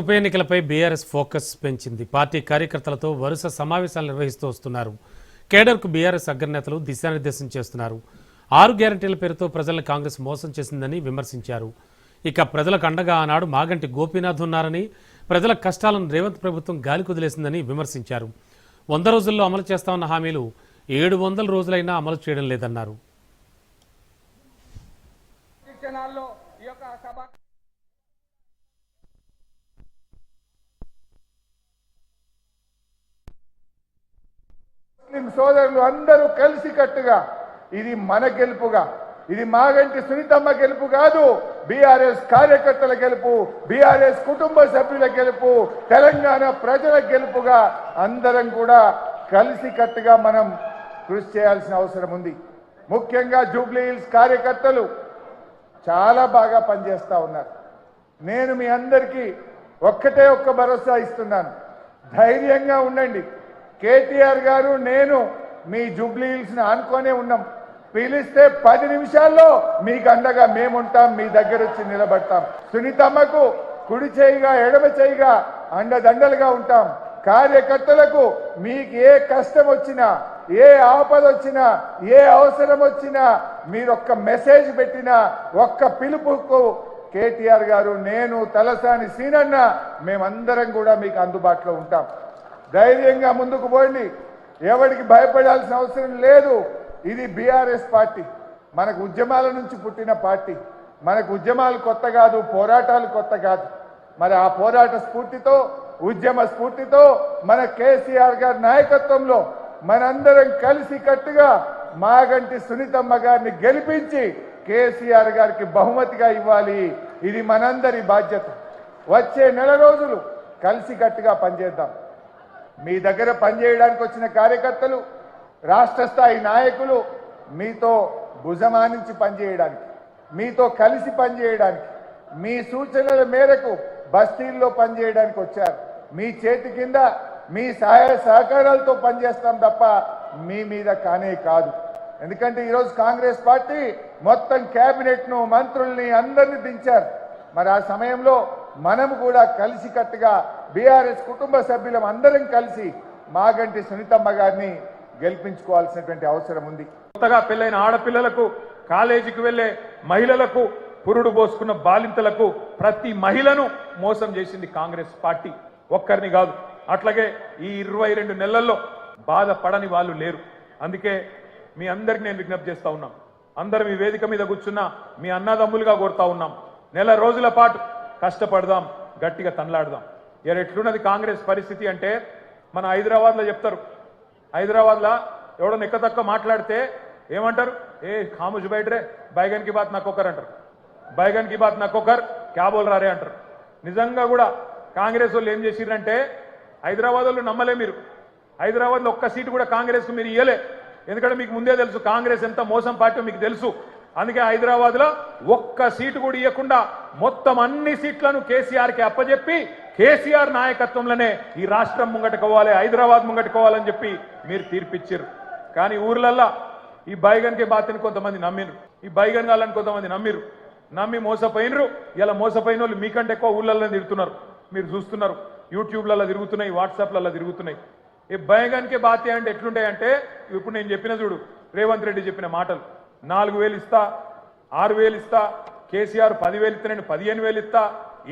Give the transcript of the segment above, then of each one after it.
ఉప ఎన్నికలపై BRS focus పెంచింది. పార్టీ కార్యకర్తలతో వరుస సమావేశాలు నిర్వహిస్తూ వస్తున్నారు. కేడర్కు బీఆర్ఎస్ అగ్రనేతలు దిశానిర్దేశం చేస్తున్నారు. 6 గ్యారంటీల పేరుతో ప్రజలను కాంగ్రెస్ మోసం చేసిందని విమర్శించారు. ఇక ప్రజలకు అండగా ఆనాడు మాగంటి గోపీనాథ్ ఉన్నారని, ప్రజల కష్టాలను రేవంత్ ప్రభుత్వం గాలి కుదిలేసిందని విమర్శించారు. 100 రోజుల్లో అమలు చేస్తామన్న హామీలు 700 రోజులైనా అమలు చేయడం లేదన్నారు. ముస్లిం సోదరులు అందరూ కలిసికట్టుగా ఇది మన గెలుపుగా, ఇది మాగంటి సునీతమ్మ గెలుపు కాదు, బీఆర్ఎస్ కార్యకర్తల గెలుపు, బీఆర్ఎస్ కుటుంబ సభ్యుల గెలుపు, తెలంగాణ ప్రజల గెలుపుగా అందరం కూడా కలిసికట్టుగా మనం కృషి చేయాల్సిన అవసరం ఉంది. ముఖ్యంగా జూబ్లీ హిల్స్ కార్యకర్తలు చాలా బాగా పనిచేస్తా ఉన్నారు. నేను మీ అందరికీ ఒక్క భరోసా ఇస్తున్నాను, ధైర్యంగా ఉండండి. కేటీఆర్ గారు నేను మీ జూబ్లీ హిల్స్ని ఆనుకొనే ఉన్నాం. పిలిస్తే 10 నిమిషాల్లో మీకు అండగా మేముంటాం, మీ దగ్గర వచ్చి నిలబడతాం. సునీతమ్మకు కుడి చేయిగా ఎడమ చేయిగా అండదండలుగా ఉంటాం. కార్యకర్తలకు మీకు ఏ కష్టం వచ్చినా, ఏ ఆపద వచ్చినా, ఏ అవసరం వచ్చినా, మీరు ఒక్క మెసేజ్ పెట్టినా, ఒక్క పిలుపుకు కేటీఆర్ గారు, నేను, తలసాని సీనన్న మేమందరం కూడా మీకు అందుబాటులో ఉంటాం. ధైర్యంగా ముందుకు పోండి, ఎవరికి భయపడాల్సిన అవసరం లేదు. ఇది బీఆర్ఎస్ పార్టీ, మనకు ఉద్యమాల నుంచి పుట్టిన పార్టీ. మనకు ఉద్యమాలు కొత్త కాదు, పోరాటాలు కొత్త కాదు. మరి ఆ పోరాట స్ఫూర్తితో, ఉద్యమ స్ఫూర్తితో మన కేసీఆర్ గారి నాయకత్వంలో మనందరం కలిసి కట్టుగా మాగంటి సునీతమ్మ గారిని గెలిపించి కేసీఆర్ గారికి బహుమతిగా ఇవ్వాలి. ఇది మనందరి బాధ్యత. వచ్చే నెల రోజులు కలిసి కట్టుగా పనిచేద్దాం. మీ దగ్గర పనిచేయడానికి వచ్చిన కార్యకర్తలు, రాష్ట్ర స్థాయి నాయకులు మీతో భుజమానించి పనిచేయడానికి, మీతో కలిసి పనిచేయడానికి, మీ సూచనల మేరకు బస్తీల్లో పనిచేయడానికి వచ్చారు. మీ చేతి కింద మీ సహాయ సహకారాలతో పనిచేస్తాం తప్ప మీ మీద కానే కాదు. ఎందుకంటే ఈరోజు కాంగ్రెస్ పార్టీ మొత్తం క్యాబినెట్ను, మంత్రుల్ని అందరినీ దించారు. మరి ఆ సమయంలో మనం కూడా కలిసికట్టుగా బీఆర్ఎస్ కుటుంబ సభ్యులం అందరం కలిసి మాగంటి సునీతమ్మ గారిని గెలిపించుకోవాల్సినటువంటి అవసరం ఉంది. కొత్తగా పెళ్ళైన ఆడపిల్లలకు, కాలేజీకి వెళ్లే మహిళలకు, పురుడు పోసుకున్న బాలింతలకు, ప్రతి మహిళను మోసం చేసింది కాంగ్రెస్ పార్టీ. ఒక్కరిని కాదు. అట్లాగే ఈ 22 నెలల్లో బాధపడని వాళ్ళు లేరు. అందుకే మీ అందరికి నేను విజ్ఞప్తి చేస్తా ఉన్నాం. అందరం ఈ వేదిక మీద కూర్చున్న మీ అన్నదమ్ములుగా కోరుతా ఉన్నాం. నెల రోజుల పాటు కష్టపడదాం, గట్టిగా తనలాడదాం. ఎట్లున్నది కాంగ్రెస్ పరిస్థితి అంటే, మన హైదరాబాద్లో చెప్తారు, హైదరాబాద్లో ఎవడో నెక్కతక్క మాట్లాడితే ఏమంటారు, ఏ ఖాముష్ బయటరే, బైగన్ కి బాత్ నక్కొకరు అంటారు. బైగన్ కి బాత్ నక్కొకరు క్యా బోల్ రారే అంటారు. నిజంగా కూడా కాంగ్రెస్ వాళ్ళు ఏం చేసిరంటే, హైదరాబాద్ వాళ్ళు నమ్మలే మీరు. హైదరాబాద్లో ఒక్క సీటు కూడా కాంగ్రెస్కు మీరు ఇయ్యలే. ఎందుకంటే మీకు ముందే తెలుసు కాంగ్రెస్ ఎంత మోసం పార్టీ మీకు తెలుసు. అందుకే హైదరాబాద్లో ఒక్క సీటు కూడా ఇవ్వకుండా మొత్తం అన్ని సీట్లను కేసీఆర్కి అప్పచెప్పి, కేసీఆర్ నాయకత్వంలోనే ఈ రాష్ట్రం ముంగట్టుకోవాలి, హైదరాబాద్ ముంగట్టుకోవాలని చెప్పి మీరు తీర్పిచ్చారు. కానీ ఊర్లల్లో ఈ బైగన్కి బాతిని కొంతమంది నమ్మిరు, ఈ బైగన్ గాళ్ళని కొంతమంది నమ్మిరు. నమ్మి మోసపోయినరు. ఇలా మోసపోయిన వాళ్ళు మీకంటే ఎక్కువ ఊళ్ళల్లో తిరుగుతున్నారు. మీరు చూస్తున్నారు, యూట్యూబ్లలో తిరుగుతున్నాయి, వాట్సాప్లలో తిరుగుతున్నాయి. ఈ బైగన్కి బాతి అంటే ఎట్లుంటాయంటే, ఇప్పుడు నేను చెప్పిన చూడు, రేవంత్ రెడ్డి చెప్పిన మాటలు, 4,000 ఇస్తా, 6,000 ఇస్తా, కేసీఆర్ 10,000 ఇస్తా, నేను 15,000 ఇస్తా,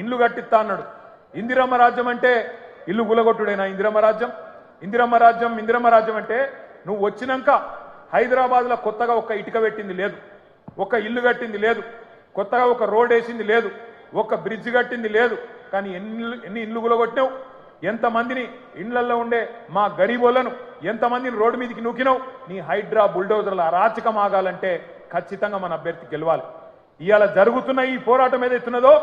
ఇండ్లు కట్టిస్తా అన్నాడు. ఇందిరమ్మ రాజ్యం అంటే ఇల్లు గులగొట్టుడేనా? ఇందిరమ్మ రాజ్యం, ఇందిరమ్మ రాజ్యం, ఇందిరమ్మ రాజ్యం అంటే నువ్వు వచ్చినాక హైదరాబాద్లో కొత్తగా ఒక్క ఇటుక పెట్టింది లేదు, ఒక్క ఇల్లు కట్టింది లేదు, కొత్తగా ఒక రోడ్ వేసింది లేదు, ఒక్క బ్రిడ్జ్ కట్టింది లేదు. కానీ ఎన్ని ఇల్లు గులగొట్టినావు, ఎంతమందిని ఇండ్లల్లో ఉండే మా గరీబోళ్లను ఎంతమందిని రోడ్డు మీదకి నూకినావు. నీ హైడ్రా బుల్డోజర్ల అరాచకం ఆగాలంటే ఖచ్చితంగా మన అభ్యర్థి గెలవాలి. ఇవాళ జరుగుతున్న ఈ పోరాటం ఏదైతున్నదో,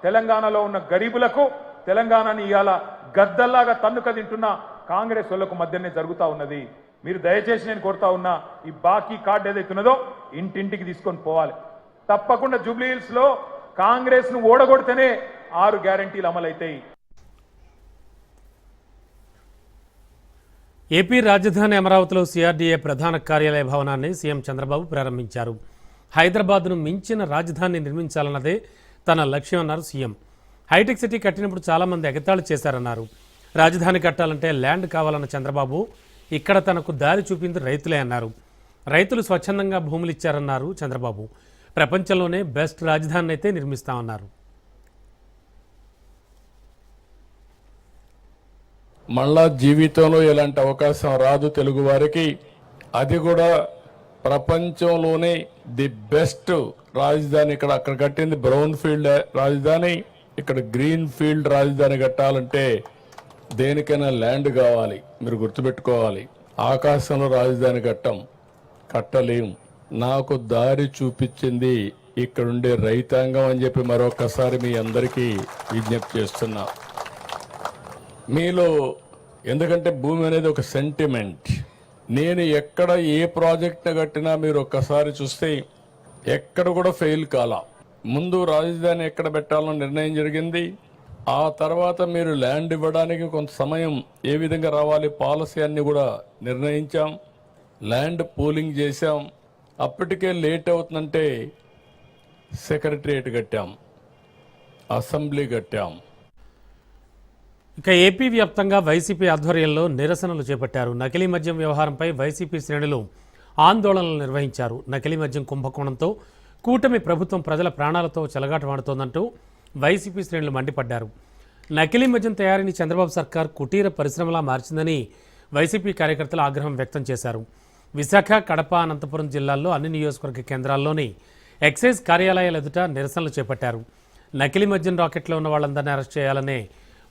తెలంగాణలో ఉన్న గరీబులకు, తెలంగాణని ఇవాళ గద్దల్లాగా తన్నుక తింటున్న కాంగ్రెస్ వాళ్ళకు మధ్యనే జరుగుతూ ఉన్నది. మీరు దయచేసి నేను కోరుతా ఉన్నా, ఈ బాకీ కార్డు ఏదైతున్నదో ఇంటింటికి తీసుకొని పోవాలి. తప్పకుండా జూబ్లీ హిల్స్ లో కాంగ్రెస్ ను ఓడగొడితేనే 6 గ్యారంటీలు అమలైతాయి. ఏపీ రాజధాని అమరావతిలో సిఆర్డీఏ ప్రధాన కార్యాలయ భవనాన్ని సీఎం చంద్రబాబు ప్రారంభించారు. హైదరాబాద్ను మించిన రాజధాని నిర్మించాలన్నదే తన లక్ష్యం అన్నారు సీఎం. హైటెక్ సిటీ కట్టినప్పుడు చాలామంది ఎగతాళి చేశారన్నారు. రాజధాని కట్టాలంటే ల్యాండ్ కావాలన్న చంద్రబాబు ఇక్కడ తనకు దారి చూపింది రైతులే అన్నారు. రైతులు స్వచ్ఛందంగా భూములు ఇచ్చారన్నారు చంద్రబాబు. ప్రపంచంలోనే బెస్ట్ రాజధాని అయితే నిర్మిస్తామన్నారు. మళ్ళా జీవితంలో ఇలాంటి అవకాశం రాదు తెలుగు వారికి. అది కూడా ప్రపంచంలోనే ది బెస్ట్ రాజధాని. ఇక్కడ అక్కడ కట్టింది బ్రౌన్ ఫీల్డ్ రాజధాని, ఇక్కడ గ్రీన్ ఫీల్డ్ రాజధాని కట్టాలంటే దేనికైనా ల్యాండ్ కావాలి. మీరు గుర్తుపెట్టుకోవాలి, ఆకాశంలో రాజధాని కట్టలేం. నాకు దారి చూపించింది ఇక్కడుండే రైతాంగం అని చెప్పి మరొకసారి మీ అందరికీ విజ్ఞప్తి చేస్తున్నా. మీలో ఎందుకంటే భూమి అనేది ఒక సెంటిమెంట్. నేను ఎక్కడ ఏ ప్రాజెక్ట్ కట్టినా మీరు ఒక్కసారి చూస్తే ఎక్కడ కూడా ఫెయిల్ కాలా. ముందు రాజధాని ఎక్కడ పెట్టాలని నిర్ణయం జరిగింది. ఆ తర్వాత మీరు ల్యాండ్ ఇవ్వడానికి కొంత సమయం ఏ విధంగా రావాలి పాలసీ అన్ని కూడా నిర్ణయించాం. ల్యాండ్ పూలింగ్ చేశాం. అప్పటికే లేట్ అవుతుందంటే సెక్రటరియట్ కట్టాం, అసెంబ్లీ కట్టాం. ఇక ఏపీ వ్యాప్తంగా వైసీపీ ఆధ్వర్యంలో నిరసనలు చేపట్టారు. నకిలీ మద్యం వ్యవహారంపై వైసీపీ శ్రేణులు ఆందోళనలు నిర్వహించారు. నకిలీ మద్యం కుంభకోణంతో కూటమి ప్రభుత్వం ప్రజల ప్రాణాలతో చెలగాటమాడుతోందంటూ వైసీపీ శ్రేణులు మండిపడ్డారు. నకిలీ మద్యం తయారీని చంద్రబాబు సర్కార్ కుటీర పరిశ్రమలా మార్చిందని వైసీపీ కార్యకర్తలు ఆగ్రహం వ్యక్తం చేశారు. విశాఖ, కడప, అనంతపురం జిల్లాల్లో అన్ని నియోజకవర్గ కేంద్రాల్లోని ఎక్సైజ్ కార్యాలయాల ఎదుట నిరసనలు చేపట్టారు. నకిలీ మద్యం రాకెట్లో ఉన్న వాళ్ళందరినీ అరెస్ట్ చేయాలనే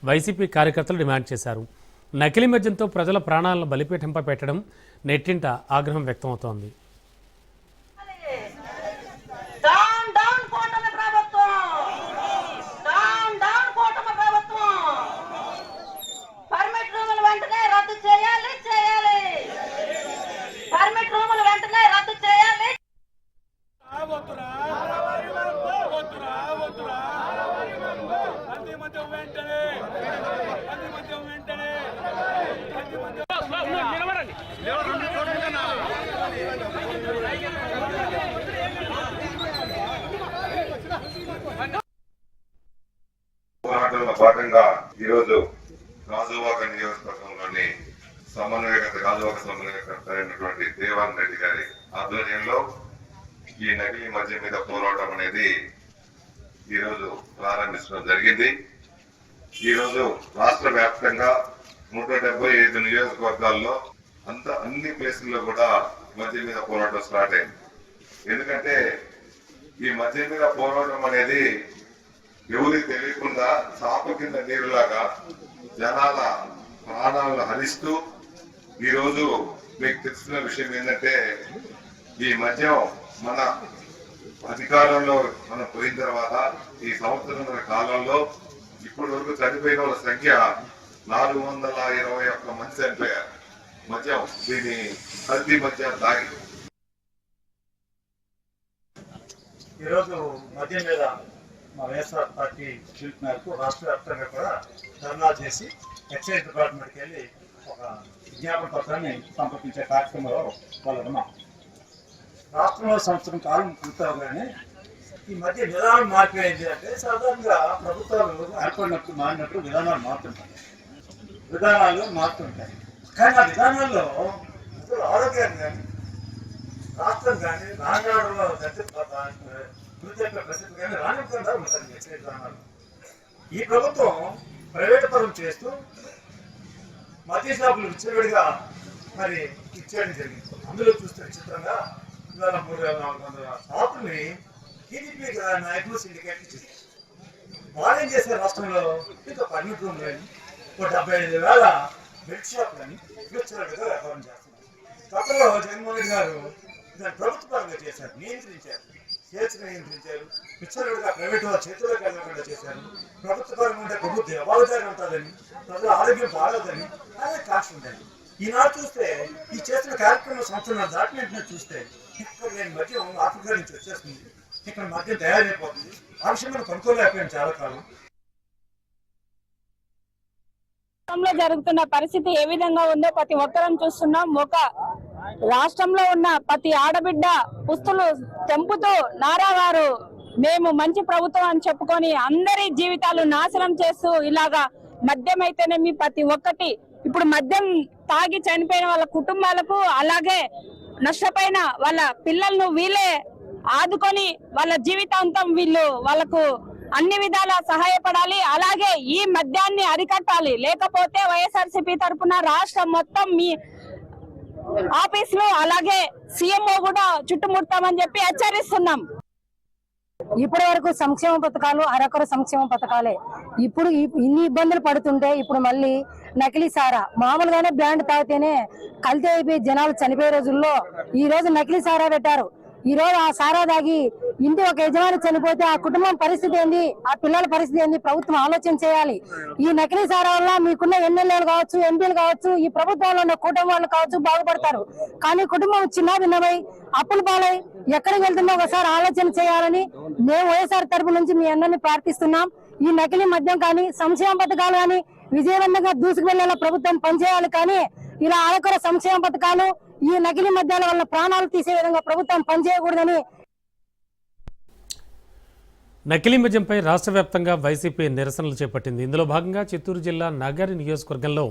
వైసీపీ కార్యకర్తలు డిమాండ్ చేశారు. నకిలీ మద్యంతో ప్రజల ప్రాణాలను బలిపీఠంపై పెట్టడం నెట్టింట ఆగ్రహం వ్యక్తమవుతోంది. పోరాటంలో భాగంగా ఈరోజు గాజువాక నియోజకవర్గంలోని గాజువాక సమన్వయకర్త అయినటువంటి దేవాన్ రెడ్డి గారి ఆధ్వర్యంలో ఈ నకిలీ మద్యం మీద పోరాటం అనేది ఈరోజు ప్రారంభించడం జరిగింది. ఈరోజు రాష్ట్ర వ్యాప్తంగా 175 నియోజకవర్గాల్లో అన్ని ప్లేసుల్లో కూడా మద్యం మీద పోరాటం స్టార్ట్ అయింది. ఎందుకంటే ఈ మద్యం మీద పోరాటం అనేది ఎవరికి తెలియకుండా చాప కింద నీరులాగా జనాల ప్రాణాలను హరిస్తూ ఈరోజు మీకు తెలిసిన విషయం ఏంటంటే ఈ మద్యం మన అధికారంలో మనం పోయిన తర్వాత ఈ సంవత్సరం కాలంలో ఇప్పటి వరకు చనిపోయిన వాళ్ళ సంఖ్య 421 మంది చనిపోయారు మద్యం దీని కల్తీ మద్యం తాగి. ఈరోజు మద్యం మీద మా వైఎస్ఆర్ పార్టీ పిలుపు మేరకు రాష్ట్ర వ్యాప్తంగా కూడా ధర్నా చేసి ఎక్సైజ్ డిపార్ట్మెంట్కి వెళ్ళి ఒక విజ్ఞాపన పత్రాన్ని సమర్పించే కార్యక్రమంలో వాళ్ళు ఉన్నాం. రాష్ట్రంలో సంవత్సరం కాలం పూర్తవగానే ఈ మధ్య విధానం మార్పు అంటే సాధారణంగా ప్రభుత్వాలు ఏర్పడినప్పుడు మారినప్పుడు విధానాలు మారుతుంటాయి. కానీ ఆ విధానాల్లో ఆరోగ్యాన్ని కానీ రాష్ట్రం కానీ నాగాడులో ప్రసిద్ధి కానీ రానివ్వకుండా ఉంటుంది ఎక్సైజ్ విధానాలు. ఈ ప్రభుత్వం ప్రైవేట్ పరం చేస్తూ మద్య షాపులు విచ్చలవిడిగా మరి ఇచ్చేయడం జరిగింది. అందులో చూస్తే విచిత్రంగా ఇవాళ 3,400 షాపుల్ని టీడీపీ నాయకులు సిండికేట్ చేశారు. వాళ్ళేం చేశారు, రాష్ట్రంలో ఇంకా పర్మిట్ రూమ్ కానీ 75,000 బెడ్ షాపులని విచ్చలవిడిగా వ్యాపారం చేస్తున్నారు. గతంలో జగన్మోహన్ రెడ్డి గారు దాన్ని ప్రభుత్వ పరంగా చేశారు, నియంత్రించారు, నియంత్రించారు. విచ్చలవిడిగా ప్రైవేట్ వాళ్ళ చేతుల్లోకి వెళ్ళకుండా చేశారు. ప్రభుత్వ పరంగా ఉంటే ప్రభుత్వం అవాదారి ఉంటుందని, ప్రజల ఆరోగ్యం బాగోదని అదే కాస్ట్ ఉంటుంది. ఈనాడు చూస్తే ఈ చేస్తున్న కార్యక్రమం సంవత్సరం దాటిన వెంటనే చూస్తే ఇక్కడ నేను మద్యం ఆఫ్రికా నుంచి వచ్చేస్తుంది, ఇక్కడ మద్యం తయారైపోతుంది. ఆ విషయం మనం కొనుక్కోలేకపోయాం చాలా కాలం. జరుగుతున్న పరిస్థితి ఏ విధంగా ఉందో ప్రతి ఒక్కరం చూస్తున్నాం. ఒక రాష్ట్రంలో ఉన్న ప్రతి ఆడబిడ్డ పుస్తులు తెంపుతూ నారా గారు మేము మంచి ప్రభుత్వం అని చెప్పుకొని అందరి జీవితాలు నాశనం చేస్తూ ఇలాగా మద్యం అయితేనేమి ప్రతి ఒక్కటి ఇప్పుడు మద్యం తాగి చనిపోయిన వాళ్ళ కుటుంబాలకు అలాగే నష్టపోయిన వాళ్ళ పిల్లలను వీళ్ళే ఆదుకొని వాళ్ళ జీవితాంతం వాళ్ళకు అన్ని విధాల సహాయపడాలి. అలాగే ఈ మద్యాన్ని అరికట్టాలి. లేకపోతే వైఎస్ఆర్సీపీ తరఫున రాష్ట్రం మొత్తం మీ ఆఫీసులు అలాగే సీఎంఓ కూడా చుట్టుముడతామని చెప్పి హెచ్చరిస్తున్నాం. ఇప్పటి వరకు సంక్షేమ పథకాలు అరకొర సంక్షేమ పథకాలే. ఇప్పుడు ఇన్ని ఇబ్బందులు పడుతుంటే ఇప్పుడు మళ్ళీ నకిలీ సారా, మామూలుగానే బ్రాండ్ తాగితేనే కల్తీ అయిపోయి జనాలు చనిపోయే రోజుల్లో ఈ రోజు నకిలీ సారా పెట్టారు. ఈ రోజు ఆ సారా దాగి ఇంటి ఒక యజమాని చనిపోతే ఆ కుటుంబం పరిస్థితి ఏంది, ఆ పిల్లల పరిస్థితి ఏంది ప్రభుత్వం ఆలోచన చేయాలి. ఈ నకిలీ సారా వల్ల మీకున్న ఎమ్మెల్యేలు కావచ్చు, ఎంపీలు కావచ్చు, ఈ ప్రభుత్వంలో ఉన్న కూటమి వాళ్ళు కావచ్చు బాగుపడతారు. కానీ కుటుంబం చిన్న భిన్నమై అప్పులు పాలై ఎక్కడికి వెళ్తుందో ఒకసారి ఆలోచన చేయాలని మేము వైఎస్ఆర్ తరపు నుంచి మీ అందరినీ ప్రార్థిస్తున్నాం. ఈ నకిలీ మద్యం కానీ సంక్షేమ పథకాలు కానీ విజయవంతంగా దూసుకు వెళ్లేలా ప్రభుత్వం పనిచేయాలి. కానీ ఇలా ఆరకొర సంక్షేమ పథకాలు ఈ నకిలీ మద్యాల వల్ల ప్రాణాలు తీసే విధంగా ప్రభుత్వం పనిచేయకూడదని. నకిలీ మద్యంపై రాష్ట్ర వ్యాప్తంగా వైసీపీ నిరసనలు చేపట్టింది. ఇందులో భాగంగా చిత్తూరు జిల్లా నగరి నియోజకవర్గంలో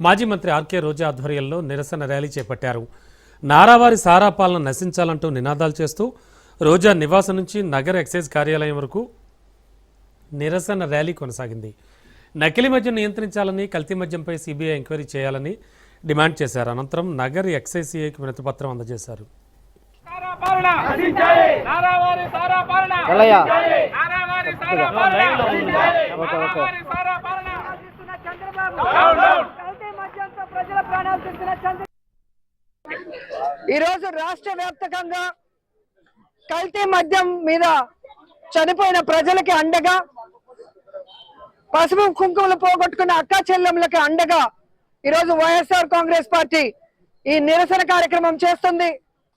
మాజీ మంత్రి ఆర్కే రోజా ఆధ్వర్యంలో నిరసన ర్యాలీ చేపట్టారు. నారావారి సారా పాలన నశించాలంటూ నినాదాలు చేస్తూ రోజా నివాసం నుంచి నగర ఎక్సైజ్ కార్యాలయం వరకు నిరసన ర్యాలీ కొనసాగింది. నకిలీ మద్యం నియంత్రించాలని, కల్తీ మద్యంపై సిబిఐ ఎంక్వైరీ చేయాలని డిమాండ్ చేశారు. అనంతరం నగర ఎక్సైజ్ సిఐకి వినతిపత్రం అందజేశారు. ఈరోజు రాష్ట్ర వ్యాప్తంగా కల్తీ మద్యం మీద చనిపోయిన ప్రజలకి అండగా, పసుపు కుంకుమలు పోగొట్టుకున్న అక్కా చెల్లెమ్మలకి అండగా ఈరోజు వైఎస్ఆర్ కాంగ్రెస్ పార్టీ ఈ నిరసన కార్యక్రమం చేస్తుంది.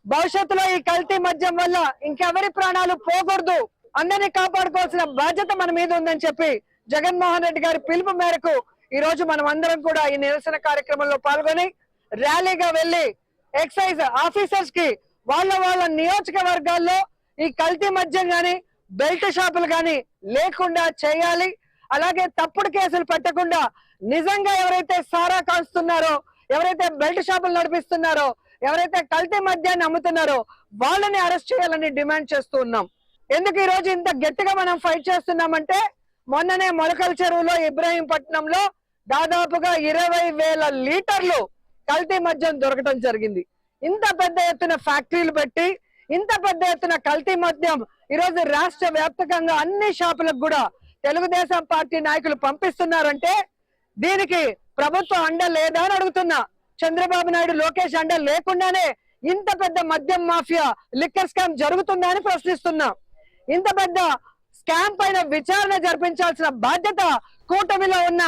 భవిష్యత్తులో ఈ కల్తీ మద్యం వల్ల ఇంకెవరి ప్రాణాలు పోకూడదు, అందరినీ కాపాడుకోవాల్సిన బాధ్యత మన మీద ఉందని చెప్పి జగన్మోహన్ రెడ్డి గారి పిలుపు మేరకు ఈ రోజు మనం అందరం కూడా ఈ నిరసన కార్యక్రమంలో పాల్గొని ర్యాలీగా వెళ్లి ఎక్సైజ్ ఆఫీసర్స్ కి వాళ్ళ నియోజకవర్గాల్లో ఈ కల్తీ మద్యం గాని బెల్ట్ షాపులు గాని లేకుండా చేయాలి. అలాగే తప్పుడు కేసులు పెట్టకుండా నిజంగా ఎవరైతే సారా కాస్తున్నారో, ఎవరైతే బెల్ట్ షాపులు నడిపిస్తున్నారో, ఎవరైతే కల్తీ మద్యాన్ని అమ్ముతున్నారో వాళ్ళని అరెస్ట్ చేయాలని డిమాండ్ చేస్తూ ఉన్నాం. ఎందుకు ఈ రోజు ఇంత గట్టిగా మనం ఫైట్ చేస్తున్నామంటే మొన్ననే మొలకల చెరువులో ఇబ్రాహీంపట్నంలో దాదాపుగా 20,000 లీటర్లు కల్తీ మద్యం దొరకడం జరిగింది. ఇంత పెద్ద ఎత్తున ఫ్యాక్టరీలు పెట్టి ఇంత పెద్ద ఎత్తున కల్తీ మద్యం ఈరోజు రాష్ట్ర వ్యాప్తంగా అన్ని షాపులకు కూడా తెలుగుదేశం పార్టీ నాయకులు పంపిస్తున్నారంటే దీనికి ప్రభుత్వం అండ లేదా అని అడుగుతున్నా. చంద్రబాబు నాయుడు, లోకేష్ అండ లేకుండానే ఇంత పెద్ద మద్యం మాఫియా, లిక్కర్ స్కామ్ జరుగుతుందా అని ప్రశ్నిస్తున్నా. ఇంత పెద్ద స్కామ్ పైన విచారణ జరిపించాల్సిన బాధ్యత కూటమిలో ఉన్న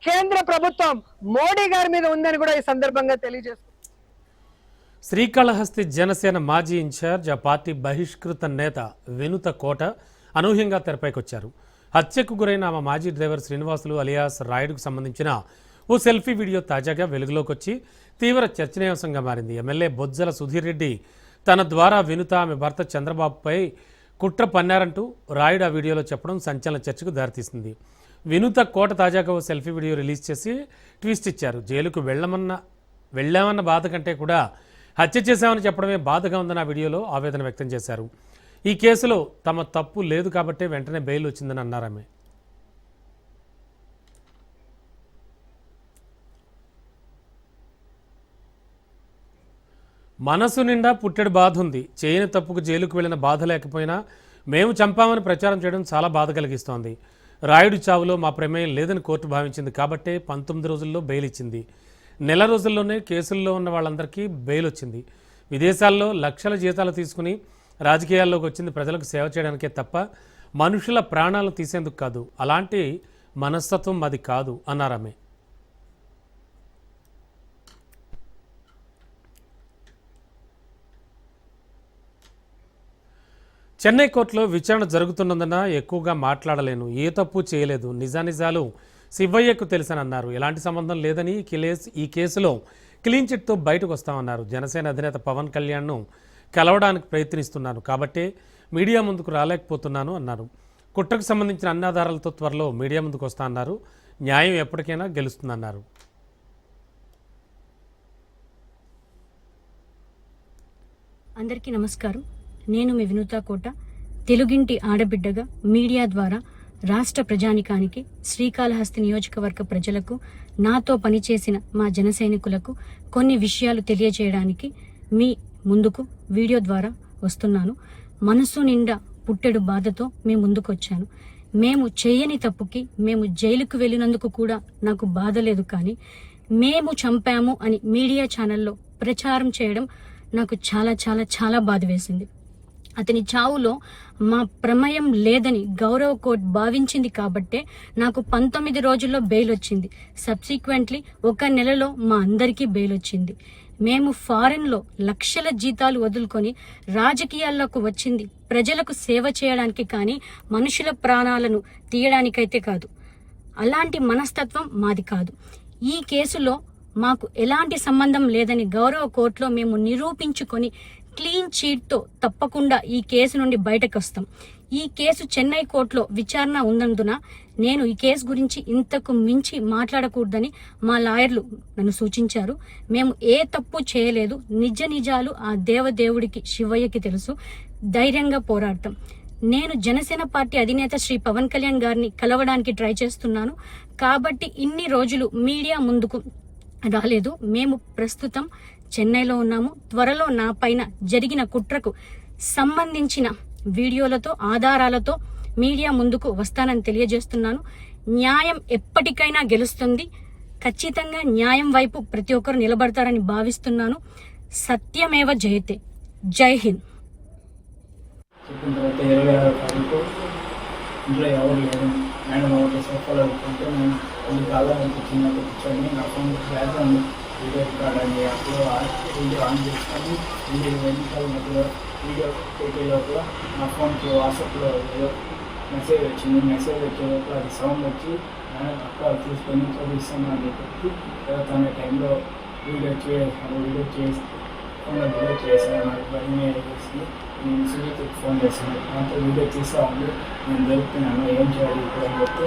కేంద్ర ప్రభుత్వం మోడీ గారి మీద ఉందని కూడా ఈ సందర్భంగా తెలియజేస్తున్నారు. శ్రీకాళహస్తి జనసేన మాజీ ఇన్ఛార్జ్, ఆ పార్టీ బహిష్కృత నేత వినుత కోట అనూహ్యంగా తెరపైకొచ్చారు. హత్యకు గురైన ఆమె మాజీ డ్రైవర్ శ్రీనివాసులు అలియాస్ రాయుడుకు సంబంధించిన ఓ సెల్ఫీ వీడియో తాజాగా వెలుగులోకి వచ్చి తీవ్ర చర్చనీయాంశంగా మారింది. ఎమ్మెల్యే బొజ్జల సుధీర్ రెడ్డి తన ద్వారా వినుత ఆమె భర్త చంద్రబాబుపై కుట్ర పన్నారంటూ రాయుడు ఆ వీడియోలో చెప్పడం సంచలన చర్చకు దారితీసింది. వినుత కోట తాజాగా ఓ సెల్ఫీ వీడియో రిలీజ్ చేసి ట్విస్ట్ ఇచ్చారు. జైలుకు వెళ్ళామన్న బాధ కంటే కూడా హత్య చేశామని చెప్పడమే బాధగా ఉందని ఆ వీడియోలో ఆవేదన వ్యక్తం చేశారు. ఈ కేసులో తమ తప్పు లేదు కాబట్టే వెంటనే బెయిల్ వచ్చిందని అన్నారామె. మనసు నిండా పుట్టెడు బాధ ఉంది. చేయని తప్పుకు జైలుకు వెళ్ళిన బాధ లేకపోయినా మేము చంపామని ప్రచారం చేయడం చాలా బాధ కలిగిస్తోంది. రాయుడు చావులో మా ప్రమేయం లేదని కోర్టు భావించింది కాబట్టే 19 రోజుల్లో బెయిల్ ఇచ్చింది. నెల రోజుల్లోనే కేసుల్లో ఉన్న వాళ్ళందరికీ బెయిల్ వచ్చింది. విదేశాల్లో లక్షల జీతాలు తీసుకుని రాజకీయాల్లోకి వచ్చింది ప్రజలకు సేవ చేయడానికే తప్ప మనుషుల ప్రాణాలను తీసేందుకు కాదు. అలాంటి మనస్తత్వం మాది కాదు అన్నారామె. చెన్నై కోర్టులో విచారణ జరుగుతున్నందున ఎక్కువగా మాట్లాడలేను, ఏ తప్పు చేయలేదు, నిజానిజాలు శివయ్యకు తెలుసని అన్నారు. ఎలాంటి సంబంధం లేదని ఈ కేసులో క్లీన్ చిట్తో బయటకు వస్తామన్నారు. జనసేన అధినేత పవన్ కళ్యాణ్ను కలవడానికి ప్రయత్నిస్తున్నాను కాబట్టే మీడియా ముందుకు రాలేకపోతున్నాను అన్నారు. కుట్రకు సంబంధించిన అన్ని ఆధారాలతో త్వరలో మీడియా ముందుకు వస్తా అన్నారు. న్యాయం ఎప్పటికైనా గెలుస్తుందన్నారు. అందరికీ నమస్కారం. నేను మీ వినూత కోట, తెలుగింటి ఆడబిడ్డగా మీడియా ద్వారా రాష్ట్ర ప్రజానికానికి, శ్రీకాళహస్తి నియోజకవర్గ ప్రజలకు, నాతో పనిచేసిన మా జన సైనికులకు కొన్ని విషయాలు తెలియజేయడానికి మీ ముందుకు వీడియో ద్వారా వస్తున్నాను. మనసు నిండా పుట్టెడు బాధతో మీ ముందుకు వచ్చాను. మేము చేయని తప్పుకి మేము జైలుకు వెళ్ళినందుకు కూడా నాకు బాధ లేదు, కానీ మేము చంపాము అని మీడియా ఛానల్లో ప్రచారం చేయడం నాకు చాలా చాలా చాలా బాధ వేసింది. అతని చావులో మా ప్రమేయం లేదని గౌరవ కోర్టు భావించింది కాబట్టే నాకు 19 రోజుల్లో బెయిల్ వచ్చింది. సబ్సిక్వెంట్లీ 1 నెలలో మా అందరికీ బెయిల్ వచ్చింది. మేము ఫారెన్లో లక్షల జీతాలు వదులుకొని రాజకీయాల్లోకి వచ్చింది ప్రజలకు సేవ చేయడానికి, కానీ మనుషుల ప్రాణాలను తీయడానికైతే కాదు. అలాంటి మనస్తత్వం మాది కాదు. ఈ కేసులో మాకు ఎలాంటి సంబంధం లేదని గౌరవ కోర్టులో మేము నిరూపించుకొని క్లీన్ చీట్తో తప్పకుండా ఈ కేసు నుండి బయటకు వస్తాం. ఈ కేసు చెన్నై కోర్టులో విచారణ ఉన్నందున నేను ఈ కేసు గురించి ఇంతకు మించి మాట్లాడకూడదని మా లాయర్లు నన్ను సూచించారు. మేము ఏ తప్పు చేయలేదు. నిజ నిజాలు ఆ దేవదేవుడికి, శివయ్యకి తెలుసు. ధైర్యంగా పోరాడతాం. నేను జనసేన పార్టీ అధినేత శ్రీ పవన్ కళ్యాణ్ గారిని కలవడానికి ట్రై చేస్తున్నాను కాబట్టి ఇన్ని రోజులు మీడియా ముందుకు రాలేదు. మేము ప్రస్తుతం చెన్నైలో ఉన్నాము. త్వరలో నా పైన జరిగిన కుట్రకు సంబంధించిన వీడియోలతో, ఆధారాలతో మీడియా ముందుకు వస్తానని తెలియజేస్తున్నాను. న్యాయం ఎప్పటికైనా గెలుస్తుంది. ఖచ్చితంగా న్యాయం వైపు ప్రతి ఒక్కరు నిలబడతారని భావిస్తున్నాను. సత్యమేవ జయతే. జై హింద్. చెప్పిన తర్వాత 26వ తారీఖు ఇంట్లో ఎవరు లేరు. మేడం ఒకటి సోఫాలో కూర్చుంటే నేను కొన్ని కాలం కూర్చున్నట్టు కూర్చొని నా ఫోన్ బ్యాక్గ్రౌండ్ వీడియో రికార్డ్ అని అప్పుడు వీడియో ఆన్ చేసుకొని వీడియో వెనకాల మధ్యలో వీడియో పెట్టే లోపల నా ఫోన్కి వాట్సాప్లో ఏదో మెసేజ్ వచ్చింది. మెసేజ్ వచ్చే లోపల అది సౌండ్ వచ్చి అక్క తీసుకొని చదివిస్తాను అని చెప్పి తర్వాత అనే టైంలో వీడియో చేసి ఫోన్లో వీడియో చేశాను. నాకు భయం వేసి నేను సునీతకి ఫోన్ చేశాను. నాతో వీడియో తీసా ఉంది, నేను దొరుకుతున్నాను, ఏం చేయాలి ఇప్పుడు అని చెప్తే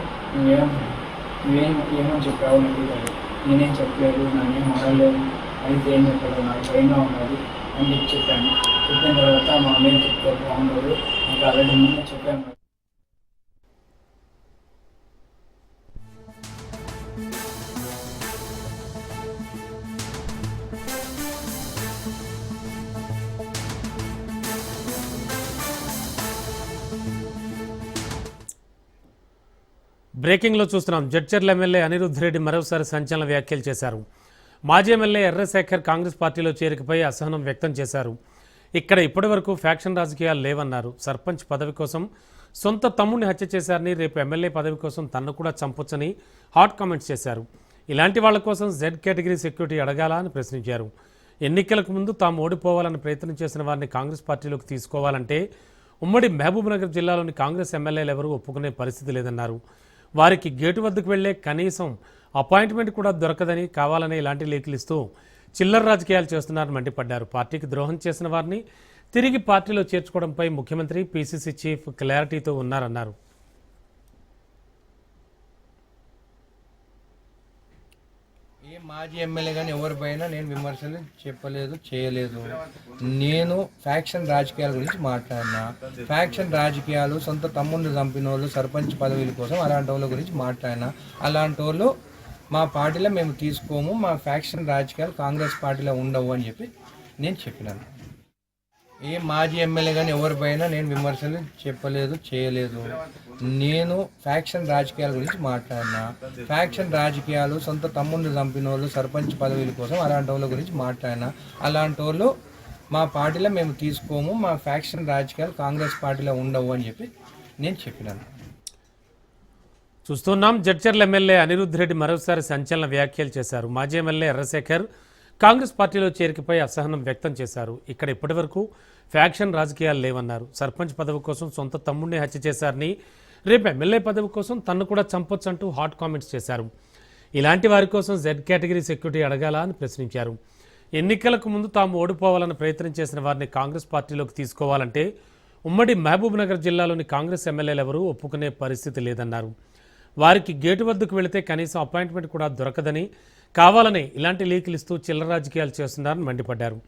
నువ్వేమని చెప్పావు అని అడిగాడు. నేనేం చెప్పలేదు, నాకేం అడగలేదు, అయితే ఏం చెప్పాడు, నాకు భయంగా ఉన్నది అని చెప్పాను. చెప్పిన తర్వాత మా అమ్మేం చెప్తే బాగుండదు, నాకు ఆల్రెడీ ముందే చెప్పాను. బ్రేకింగ్లో చూస్తున్నాం. జడ్చర్ల ఎమ్మెల్యే అనిరుద్ధ్ రెడ్డి మరోసారి సంచలన వ్యాఖ్యలు చేశారు. మాజీ ఎమ్మెల్యే ఎర్రశేఖర్ కాంగ్రెస్ పార్టీలో చేరికపై అసహనం వ్యక్తం చేశారు. ఇక్కడ ఇప్పటి వరకు ఫ్యాక్షన్ రాజకీయాలు లేవన్నారు. సర్పంచ్ పదవి కోసం సొంత తమ్ముడిని హత్య చేశారని, రేపు ఎమ్మెల్యే పదవి కోసం తన్ను కూడా చంపొచ్చని హాట్ కామెంట్స్ చేశారు. ఇలాంటి వాళ్ల కోసం జెడ్ కేటగిరీ సెక్యూరిటీ అడగాలా అని ప్రశ్నించారు. ఎన్నికలకు ముందు తాము ఓడిపోవాలని ప్రయత్నం చేసిన వారిని కాంగ్రెస్ పార్టీలోకి తీసుకోవాలంటే ఉమ్మడి మహబూబ్నగర్ జిల్లాలోని కాంగ్రెస్ ఎమ్మెల్యేలు ఎవరూ ఒప్పుకునే పరిస్థితి లేదన్నారు. వారికి గేటు వద్దకు వెళ్లే కనీసం అపాయింట్మెంట్ కూడా దొరకదని, కావాలని ఇలాంటి లేఖలు ఇస్తూ చిల్లర రాజకీయాలు చేస్తున్నారని మండిపడ్డారు. పార్టీకి ద్రోహం చేసిన వారిని తిరిగి పార్టీలో చేర్చుకోవడంపై ముఖ్యమంత్రి, పీసీసీ చీఫ్ క్లారిటీతో ఉన్నారన్నారు. ఏ మాజీ ఎమ్మెల్యే కానీ ఎవరిపైనా నేను విమర్శలు చెప్పలేదు, చేయలేదు. నేను ఫ్యాక్షన్ రాజకీయాల గురించి మాట్లాడినా. ఫ్యాక్షన్ రాజకీయాలు, సొంత తమ్ముడిని చంపిన వాళ్ళు సర్పంచ్ పదవుల కోసం అలాంటి వాళ్ళ గురించి మాట్లాడినా. అలాంటి వాళ్ళు మా పార్టీలో మేము తీసుకోము, మా ఫ్యాక్షన్ రాజకీయాలు కాంగ్రెస్ పార్టీలో ఉండవు అని చెప్పి నేను చెప్పినాను. ఏ మాజీ ఎమ్మెల్యే కానీ ఎవరిపైనా నేను విమర్శలు చెప్పలేదు, చేయలేదు. నేను ఫ్యాక్షన్ రాజకీయాల గురించి మాట్లాడినా. ఫ్యాక్షన్ రాజకీయాలు, సొంత తమ్ముడిని చంపిన వాళ్ళు సర్పంచ్ పదవుల కోసం అలాంటి వాళ్ళ గురించి మాట్లాడినా. అలాంటి వాళ్ళు మా పార్టీలో మేము తీసుకోము, మా ఫ్యాక్షన్ రాజకీయాలు కాంగ్రెస్ పార్టీలో ఉండవు అని చెప్పి నేను చెప్పినాను. చూస్తున్నాం. జడ్చర్ల ఎమ్మెల్యే అనిరుద్ధ్ రెడ్డి మరోసారి సంచలన వ్యాఖ్యలు చేశారు. మాజీ ఎమ్మెల్యే ఎర్రశేఖర్ కాంగ్రెస్ పార్టీలో చేరికపై అసహనం వ్యక్తం చేశారు. ఇక్కడ ఇప్పటి వరకు ఫ్యాక్షన్ రాజకీయాలు లేవన్నారు. సర్పంచ్ పదవి కోసం సొంత తమ్ముడిని హత్య చేశారని, రేపు ఎమ్మెల్యే పదవి కోసం తన్ను కూడా చంపొచ్చంటూ హాట్ కామెంట్స్ చేశారు. ఇలాంటి వారి కోసం జెడ్ కేటగిరీ సెక్యూరిటీ అడగాలా అని ప్రశ్నించారు. ఎన్నికలకు ముందు తాము ఓడిపోవాలని ప్రయత్నం చేసిన వారిని కాంగ్రెస్ పార్టీలోకి తీసుకోవాలంటే ఉమ్మడి మహబూబ్నగర్ జిల్లాలోని కాంగ్రెస్ ఎమ్మెల్యేలు ఎవరూ ఒప్పుకునే పరిస్థితి లేదన్నారు. వారికి గేటు వద్దకు వెళితే కనీసం అపాయింట్మెంట్ కూడా దొరకదని, కావాలనే ఇలాంటి లీకులు ఇస్తూ చిల్లర రాజకీయాలు చేస్తున్నారని మండిపడ్డారు.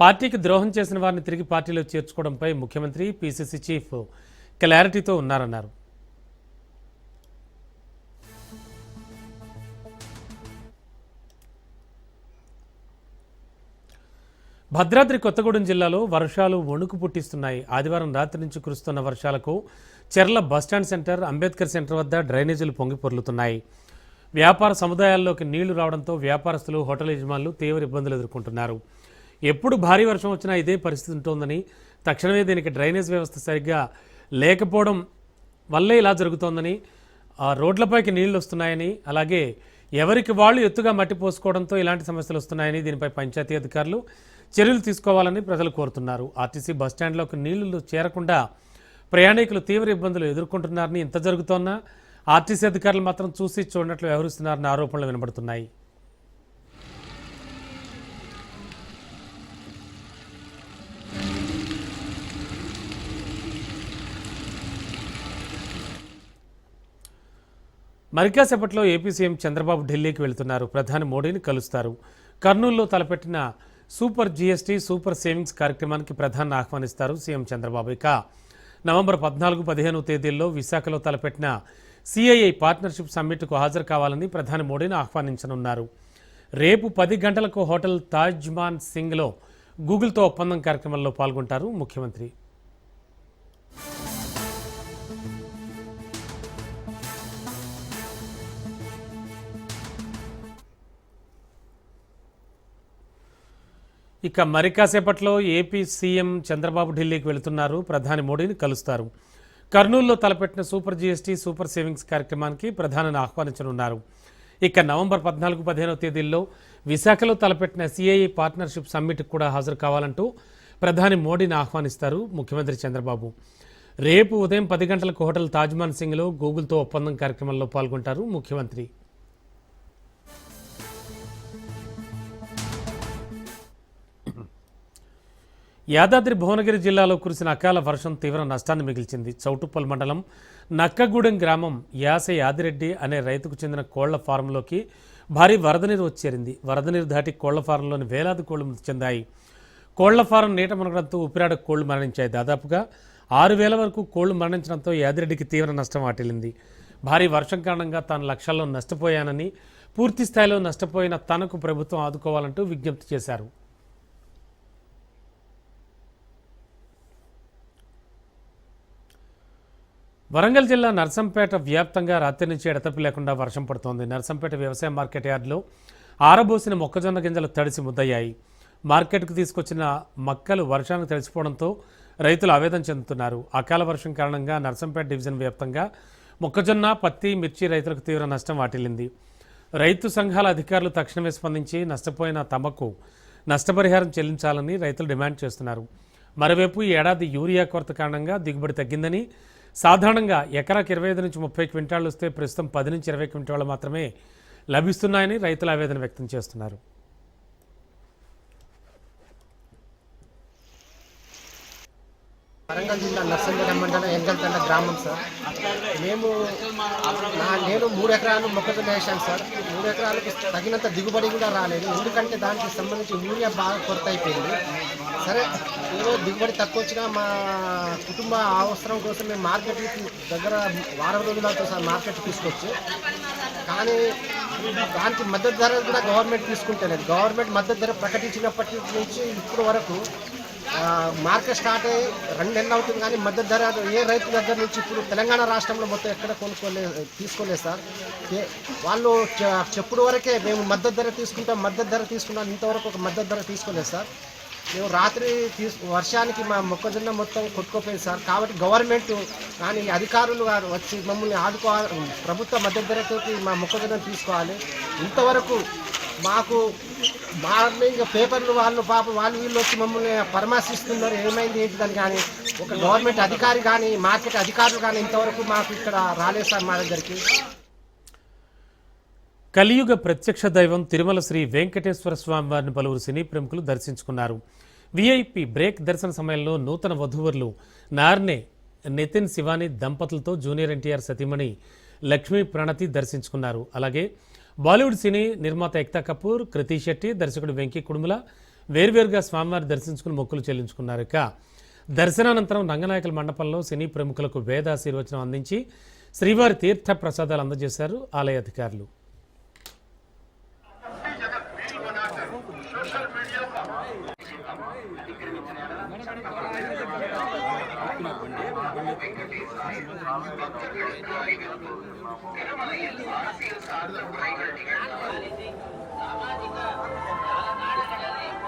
పార్టీకి ద్రోహం చేసిన వారిని తిరిగి పార్టీలో చేర్చుకోవడంపై ముఖ్యమంత్రి, పీసీసీ చీఫ్ క్లారిటీతో ఉన్నారన్నారు. భద్రాద్రి కొత్తగూడెం జిల్లాలో వర్షాలు వణుకు పుట్టిస్తున్నాయి. ఆదివారం రాత్రి నుంచి కురుస్తున్న వర్షాలకు చెర్ల బస్టాండ్ సెంటర్, అంబేద్కర్ సెంటర్ వద్ద డ్రైనేజీలు పొంగి పొర్లుతున్నాయి. వ్యాపార సముదాయాల్లోకి నీళ్లు రావడంతో వ్యాపారస్తులు, హోటల్ యజమానులు తీవ్ర ఇబ్బందులు ఎదుర్కొంటున్నారు. ఎప్పుడు భారీ వర్షం వచ్చినా ఇదే పరిస్థితి ఉంటుందని, తక్షణమే దీనికి డ్రైనేజ్ వ్యవస్థ సరిగ్గా లేకపోవడం వల్లే ఇలా జరుగుతోందని, రోడ్లపైకి నీళ్లు వస్తున్నాయని, అలాగే ఎవరికి వాళ్ళు ఎత్తుగా మట్టి పోసుకోవడంతో ఇలాంటి సమస్యలు వస్తున్నాయని, దీనిపై పంచాయతీ అధికారులు చర్యలు తీసుకోవాలని ప్రజలు కోరుతున్నారు. ఆర్టీసీ బస్టాండ్లోకి నీళ్లు చేరకుండా ప్రయాణికులు తీవ్ర ఇబ్బందులు ఎదుర్కొంటున్నారని, ఇంత జరుగుతోన్నా ఆర్టీసీ అధికారులు మాత్రం చూసి చూడనట్లు వ్యవహరిస్తున్నారని ఆరోపణలు వినబడుతున్నాయి. మరికాసేపట్లో ఏపీ సీఎం చంద్రబాబు ఢిల్లీకి వెళ్తున్నారు. ప్రధాని మోడీని కలుస్తారు. కర్నూలులో తలపెట్టిన సూపర్ జీఎస్టీ, సూపర్ సేవింగ్స్ కార్యక్రమానికి ప్రధాని ఆహ్వానిస్తారు సీఎం చంద్రబాబు. ఇక నవంబర్ 14, 15 తేదీల్లో విశాఖలో తలపెట్టిన సిఐఐ పార్ట్నర్షిప్ సమ్మిట్కు హాజరు కావాలని ప్రధాని మోడీని ఆహ్వానించనున్నారు. రేపు 10 గంటలకు హోటల్ తాజ్మాన్ సింగ్లో గూగుల్తో ఒప్పందం కార్యక్రమంలో పాల్గొంటారు ముఖ్యమంత్రి. ఇక మరికాసేపట్లో ఏపీ సీఎం చంద్రబాబు ఢిల్లీకి వెళుతున్నారు. ప్రధాని మోడీని కలుస్తారు. కర్నూలులో తలపెట్టిన సూపర్ జీఎస్టీ, సూపర్ సేవింగ్స్ కార్యక్రమానికి ప్రధానిని ఆహ్వానించనున్నారు. ఇక నవంబర్ 14, 15 తేదీల్లో విశాఖలో తలపెట్టిన సిఐఐ పార్ట్నర్షిప్ సమ్మిట్కి కూడా హాజరు కావాలంటూ ప్రధాని మోడీని ఆహ్వానిస్తారు ముఖ్యమంత్రి చంద్రబాబు. రేపు ఉదయం 10 గంటలకు హోటల్ తాజ్మాన్ సింగ్లో గూగుల్తో ఒప్పందం కార్యక్రమంలో పాల్గొంటారు ముఖ్యమంత్రి. యాదాద్రి భువనగిరి జిల్లాలో కురిసిన అకాల వర్షం తీవ్ర నష్టాన్ని మిగిల్చింది. చౌటుప్పల్ మండలం నక్కగూడెం గ్రామం యాస యాదిరెడ్డి అనే రైతుకు చెందిన కోళ్ల ఫారంలోకి భారీ వరద నీరు వచ్చేరింది. వరద నీరు దాటి కోళ్ల ఫారంలోని వేలాది కోళ్లు మృతి చెందాయి. కోళ్ల ఫారం నీట మునగడంతో ఊపిరాడ కోళ్లు మరణించాయి. దాదాపుగా 6,000 వరకు కోళ్లు మరణించడంతో యాదిరెడ్డికి తీవ్ర నష్టం వాటిల్లింది. భారీ వర్షం కారణంగా తాను లక్షల్లో నష్టపోయానని, పూర్తి స్థాయిలో నష్టపోయిన తనకు ప్రభుత్వం ఆదుకోవాలంటూ విజ్ఞప్తి చేశారు. వరంగల్ జిల్లా నర్సంపేట వ్యాప్తంగా రాత్రి నుంచి ఎడతెరిపి లేకుండా వర్షం పడుతోంది. నర్సంపేట వ్యవసాయ మార్కెట్ యార్డులో ఆరబోసిన మొక్కజొన్న గింజలు తడిసి ముద్దయ్యాయి. మార్కెట్కు తీసుకొచ్చిన మక్కలు వర్షానికి తడిసిపోవడంతో రైతులు ఆవేదన చెందుతున్నారు. అకాల వర్షం కారణంగా నర్సంపేట డివిజన్ వ్యాప్తంగా మొక్కజొన్న, పత్తి, మిర్చి రైతులకు తీవ్ర నష్టం వాటిల్లింది. రైతు సంఘాల అధికారులు తక్షణమే స్పందించి నష్టపోయిన తమకు నష్టపరిహారం చెల్లించాలని రైతులు డిమాండ్ చేస్తున్నారు. మరోవైపు ఈ ఏడాది యూరియా కొరత కారణంగా దిగుబడి తగ్గిందని, సాధారణంగా ఎకరాకు 25 నుంచి 30 క్వింటాళ్లు వస్తే ప్రస్తుతం 10 నుంచి 20 క్వింటాళ్లు మాత్రమే లభిస్తున్నాయని రైతులు ఆవేదన వ్యక్తం చేస్తున్నారు. వరంగల్ జిల్లా నర్సంపేట మండలం ఎంగల్తండ గ్రామం సార్. నేను 3 ఎకరాలు మొక్కజొన్న వేసాను సార్. 3 ఎకరాలకు తగినంత దిగుబడి కూడా రాలేదు. ఎందుకంటే దానికి సంబంధించి యూరియా బాగా కొరత అయిపోయింది. సరే, ఏదో దిగుబడి తక్కువ వచ్చినా మా కుటుంబ అవసరం కోసం మేము మార్కెట్కి దగ్గర వారం రోజులు అవుతుంది సార్ మార్కెట్ తీసుకొచ్చి. కానీ దానికి మద్దతు ధర కూడా గవర్నమెంట్ తీసుకుంటలేదు. గవర్నమెంట్ మద్దతు ధర ప్రకటించినప్పటి నుంచి ఇప్పుడు వరకు మార్కెట్ స్టార్ట్ అయ్యి 2 నెలలు అవుతుంది, కానీ మద్దతు ధర ఏ రైతు దగ్గర నుంచి ఇప్పుడు తెలంగాణ రాష్ట్రంలో మొత్తం ఎక్కడ తీసుకోలేదు సార్. వాళ్ళు చెప్పుడు వరకే మేము మద్దతు ధర తీసుకుంటాం, ఇంతవరకు ఒక మద్దతు ధర తీసుకోలేదు సార్. మేము రాత్రి వర్షానికి మా మొక్కజొన్న మొత్తం కొట్టుకోపోయింది సార్. కాబట్టి గవర్నమెంట్ కానీ అధికారులు వచ్చి మమ్మల్ని ఆదుకోవాలి, ప్రభుత్వ మద్దతు ధరతో మా మొక్కజొన్న తీసుకోవాలి. ఇంతవరకు మాకు మార్నింగ్ పేపర్లు వాళ్ళు వీళ్ళు వచ్చి మమ్మల్ని పరామర్శిస్తున్నారు, ఏమైంది ఏంటిదని. కానీ ఒక గవర్నమెంట్ అధికారి కానీ మార్కెట్ అధికారులు కానీ ఇంతవరకు మాకు ఇక్కడ రాలేదు సార్ మా దగ్గరికి. కలియుగ ప్రత్యక్ష దైవం తిరుమల శ్రీ వెంకటేశ్వర స్వామి వారిని పలువురు సినీ ప్రముఖులు దర్శించుకున్నారు. వీఐపీ బ్రేక్ దర్శన సమయంలో నూతన వధూవరులు నార్నే నితిన్ శివాని దంపతులతో జూనియర్ ఎన్టీఆర్ సతీమణి లక్ష్మీ ప్రణతి దర్శించుకున్నారు. అలాగే బాలీవుడ్ సినీ నిర్మాత ఏక్తా కపూర్, కృతి శెట్టి, దర్శకుడు వెంకీ కుడుముల వేర్వేరుగా స్వామివారి దర్శించుకుని మొక్కులు చెల్లించుకున్నారు. ఇక దర్శనానంతరం రంగనాయకుల మండపంలో సినీ ప్రముఖులకు వేదాశీర్వచనం అందించి శ్రీవారి తీర్థ ప్రసాదాలు అందజేశారు ఆలయ అధికారులు.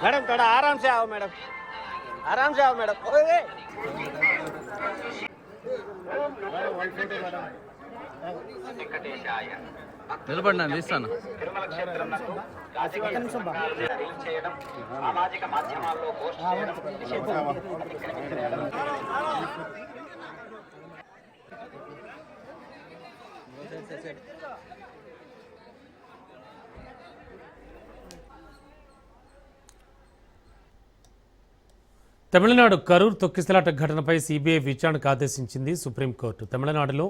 मैडम थोड़ा आराम से आओ मैडम, आराम से आओ मैडम. నిలబడినా తీస్తాను. తమిళనాడు కరూర్ తొక్కిసలాట ఘటనపై సిబిఐ విచారణకు ఆదేశించింది సుప్రీంకోర్టు. తమిళనాడులో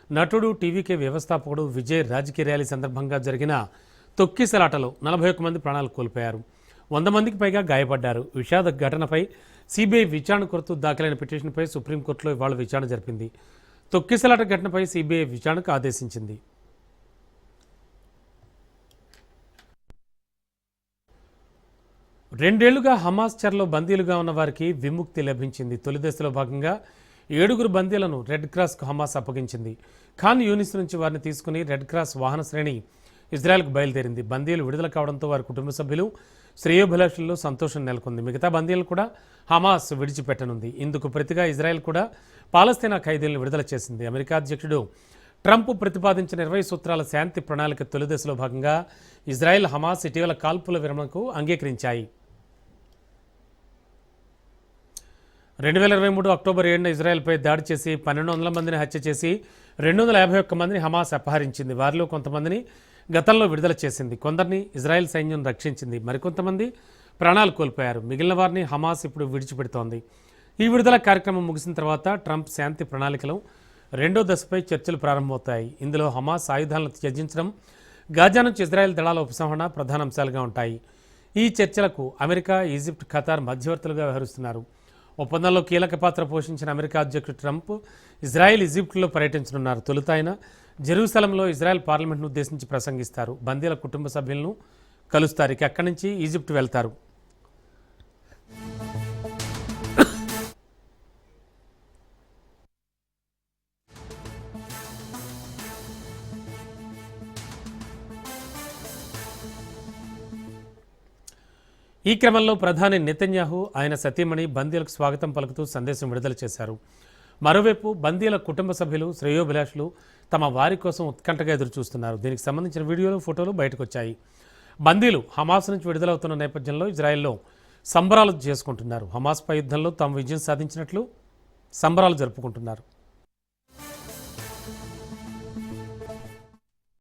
నటుడు, టీవీకే వ్యవస్థాపకుడు విజయ్ రాజకీయ ర్యాలీ సందర్భంగా జరిగిన తొక్కిసలాటలో 41 మంది ప్రాణాలు కోల్పోయారు. 100 మందికి పైగా గాయపడ్డారు. విషాద ఘటనపై సిబిఐ విచారణ కోరుతూ దాఖలైన పిటిషన్పై సుప్రీంకోర్టులో ఇవాళ విచారణ జరిపింది. తొక్కిసలాట ఘటనపై సిబిఐ విచారణకు ఆదేశించింది. రెండేళ్లుగా హమాస్ చెరలో బందీలుగా ఉన్న వారికి విముక్తి లభించింది. తొలి దశలో భాగంగా 7 బందీలను రెడ్ క్రాస్కు హమాస్ అప్పగించింది. ఖాన్ యూనిస్ నుంచి వారిని తీసుకుని రెడ్ క్రాస్ వాహన శ్రేణి ఇజ్రాయెల్కు బయలుదేరింది. బందీలు విడుదల కావడంతో వారి కుటుంబ సభ్యులు, శ్రేయోభిలాషుల్లో సంతోషం నెలకొంది. మిగతా బందీలను కూడా హమాస్ విడిచిపెట్టనుంది. ఇందుకు ప్రతిగా ఇజ్రాయెల్ కూడా పాలస్తీనా ఖైదీలను విడుదల చేసింది. అమెరికా అధ్యక్షుడు ట్రంప్ ప్రతిపాదించిన 20 సూత్రాల శాంతి ప్రణాళిక తొలి దశలో భాగంగా ఇజ్రాయెల్, హమాస్ ఇటీవల కాల్పుల విరమణకు అంగీకరించాయి. 2023 అక్టోబర్ 7న ఇజ్రాయెల్పై దాడి చేసి 1200 మందిని హత్య చేసి 251 మందిని హమాస్ అపహరించింది. వారిలో కొంతమందిని గతంలో విడుదల చేసింది. కొందరిని ఇజ్రాయెల్ సైన్యం రక్షించింది. మరికొంతమంది ప్రాణాలు కోల్పోయారు. మిగిలిన వారిని హమాస్ ఇప్పుడు విడిచిపెడుతోంది. ఈ విడుదల కార్యక్రమం ముగిసిన తర్వాత ట్రంప్ శాంతి ప్రణాళికలో 2వ దశపై చర్చలు ప్రారంభమవుతాయి. ఇందులో హమాస్ ఆయుధాలను త్యజించడం, గాజా నుంచి ఇజ్రాయెల్ దళాల ఉపసంహరణ ప్రధాన అంశాలుగా ఉంటాయి. ఈ చర్చలకు అమెరికా, ఈజిప్ట్, ఖతార్ మధ్యవర్తులుగా వ్యవహరిస్తున్నారు. ఒప్పందంలో కీలక పాత్ర పోషించిన అమెరికా అధ్యక్షుడు ట్రంప్ ఇజ్రాయెల్, ఈజిప్ట్లో పర్యటించనున్నారు. తొలుత ఆయన జెరూసలంలో ఇజ్రాయెల్ పార్లమెంట్ను ఉద్దేశించి ప్రసంగిస్తారు. బందీల కుటుంబ సభ్యులను కలుస్తారు. ఇక అక్కడి నుంచి ఈజిప్ట్ వెళ్తారు. ఈ క్రమంలో ప్రధాని నెతన్యాహు, ఆయన సతీమణి బందీలకు స్వాగతం పలుకుతూ సందేశం విడుదల చేశారు. మరోవైపు బందీల కుటుంబ సభ్యులు, శ్రేయోభిలాషులు తమ వారి కోసం ఉత్కంఠగా ఎదురుచూస్తున్నారు. దీనికి సంబంధించిన వీడియోలు, ఫోటోలు బయటకు వచ్చాయి. బందీలు హమాస్ నుంచి విడుదలవుతున్న నేపథ్యంలో ఇజ్రాయెల్లో సంబరాలు చేసుకుంటున్నారు. హమాస్పై యుద్ధంలో తాము విజయం సాధించినట్లు సంబరాలు జరుపుకుంటున్నారు.